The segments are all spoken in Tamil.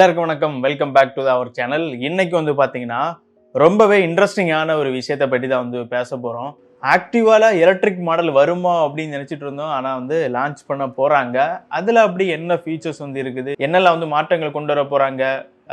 எல்லாருக்கும் வணக்கம். Welcome back to our channel. இன்னைக்கு வந்து பார்த்தீங்கன்னா ரொம்பவே இன்ட்ரெஸ்டிங்கான ஒரு விஷயத்தை பற்றி தான் வந்து பேச போகிறோம். ஆக்டிவால எலக்ட்ரிக் மாடல் வருமா அப்படின்னு நினச்சிட்டு இருந்தோம். ஆனால் வந்து லான்ச் பண்ண போகிறாங்க. அதில் அப்படி என்ன ஃபீச்சர்ஸ் வந்து இருக்குது, என்னெல்லாம் வந்து மாற்றங்கள் கொண்டு வர போகிறாங்க,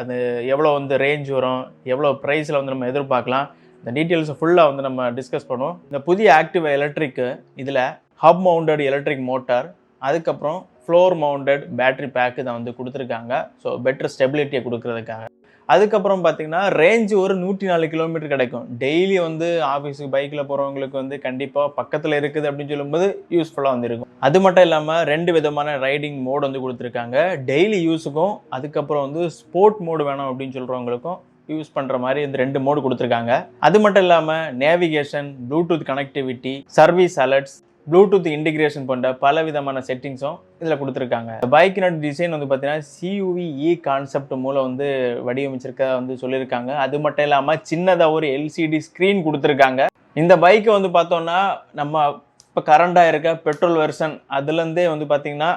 அது எவ்வளோ வந்து ரேஞ்ச் வரும், எவ்வளோ ப்ரைஸில் வந்து நம்ம எதிர்பார்க்கலாம், இந்த டீட்டெயில்ஸை ஃபுல்லாக வந்து நம்ம டிஸ்கஸ் பண்ணுவோம். இந்த புதிய ஆக்டிவா எலக்ட்ரிக்கு இதில் ஹப் மவுண்டட் எலக்ட்ரிக் மோட்டார், அதுக்கப்புறம் ஃப்ளோர் மவுண்டட் பேட்டரி பேக்கு தான் வந்து கொடுத்துருக்காங்க. ஸோ பெட்டர் ஸ்டெபிலிட்டியை கொடுக்கறதுக்காக. அதுக்கப்புறம் பார்த்தீங்கன்னா ரேஞ்சு ஒரு 104 கிலோமீட்டர் கிடைக்கும். டெய்லி வந்து ஆஃபீஸுக்கு பைக்கில் போகிறவங்களுக்கு வந்து கண்டிப்பாக பக்கத்தில் இருக்குது அப்படின்னு சொல்லும்போது யூஸ்ஃபுல்லாக வந்து இருக்கும். அது மட்டும் இல்லாமல் 2 விதமான ரைடிங் மோடு வந்து கொடுத்துருக்காங்க. டெய்லி யூஸுக்கும் அதுக்கப்புறம் வந்து ஸ்போர்ட் மோடு வேணும் அப்படின்னு சொல்கிறவங்களுக்கும் யூஸ் பண்ணுற மாதிரி இந்த 2 மோடு கொடுத்துருக்காங்க. அது மட்டும் இல்லாமல் navigation, Bluetooth connectivity, service alerts, Bluetooth integration போன்ற பல விதமான செட்டிங்ஸும் இதில் கொடுத்துருக்காங்க. பைக்கினோட டிசைன் வந்து பார்த்தீங்கன்னா CUVe கான்செப்ட் மூலம் வந்து வடிவமைச்சிருக்க வந்து சொல்லியிருக்காங்க. அது மட்டும் இல்லாமல் சின்னதாக ஒரு LCD ஸ்க்ரீன் கொடுத்துருக்காங்க. இந்த பைக்கை வந்து பார்த்தோன்னா நம்ம இப்போ கரண்டாக இருக்க பெட்ரோல் வெர்ஷன் அதுலேருந்தே வந்து பார்த்தீங்கன்னா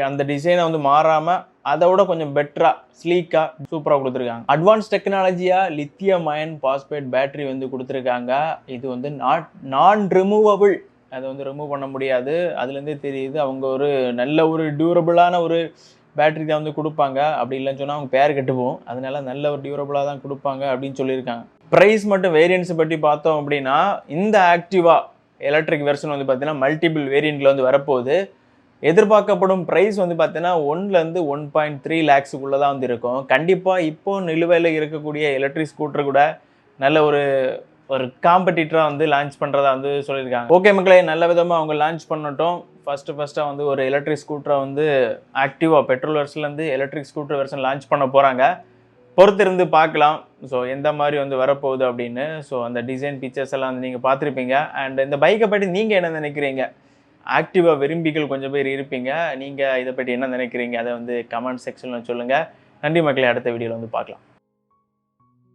அந்த டிசைனை வந்து மாறாமல் அதை விட கொஞ்சம் பெட்டராக ஸ்லீக்காக சூப்பராக கொடுத்துருக்காங்க. அட்வான்ஸ் டெக்னாலஜியாக லித்தியம் அயன் பாஸ்பேட் பேட்டரி வந்து கொடுத்துருக்காங்க. இது வந்து நான் ரிமூவபிள், அதை வந்து ரிமூவ் பண்ண முடியாது. அதுலேருந்தே தெரியுது அவங்க ஒரு நல்ல ஒரு டியூரபிளான ஒரு பேட்டரி தான் வந்து கொடுப்பாங்க. அப்படி இல்லைன்னு சொன்னால் அவங்க பேர் கெட்டுப்போம். அதனால நல்ல ஒரு டியூரபிளாக தான் கொடுப்பாங்க அப்படின்னு சொல்லியிருக்காங்க. ப்ரைஸ் மட்டும் வேரியன்ட்ஸ் பற்றி பார்த்தோம் அப்படின்னா இந்த ஆக்டிவா எலக்ட்ரிக் வெர்ஷன் வந்து பார்த்தீங்கன்னா மல்டிபிள் வேரியண்ட்டில் வந்து வரப்போகுது. எதிர்பார்க்கப்படும் ப்ரைஸ் வந்து பார்த்தீங்கன்னா 1லேருந்து 1.3 லேக்ஸுக்குள்ளே தான் வந்து இருக்கும். கண்டிப்பாக இப்போ நிலுவையில் இருக்கக்கூடிய எலக்ட்ரிக் ஸ்கூட்டர் கூட நல்ல ஒரு காம்படிட்டராக வந்து லான்ச் பண்ணுறதா வந்து சொல்லியிருக்காங்க. ஓகே மக்களே, நல்ல விதமாக அவங்க லான்ச் பண்ணட்டும். ஃபஸ்ட்டாக வந்து ஒரு எலக்ட்ரிக் ஸ்கூட்டரை வந்து ஆக்டிவா பெட்ரோல் வெர்ஷன்லேருந்து எலக்ட்ரிக் ஸ்கூட்டர் வெர்ஷன் லான்ச் பண்ண போகிறாங்க. பொறுத்திருந்து பார்க்கலாம். ஸோ எந்த மாதிரி வந்து வரப்போகுது அப்படின்னு. ஸோ அந்த டிசைன் பிக்சர்ஸ் எல்லாம் வந்து நீங்கள் பார்த்துருப்பீங்க. அண்ட் இந்த பைக்கை பற்றி நீங்கள் என்ன நினைக்கிறீங்க? ஆக்டிவா விரும்பிகள் கொஞ்சம் பேர் இருப்பீங்க. நீங்கள் இதை பற்றி என்ன நினைக்கிறீங்க? அதை வந்து கமெண்ட் செக்ஷனில் சொல்லுங்கள். நன்றி மக்களே, அடுத்த வீடியோவில் வந்து பார்க்கலாம்.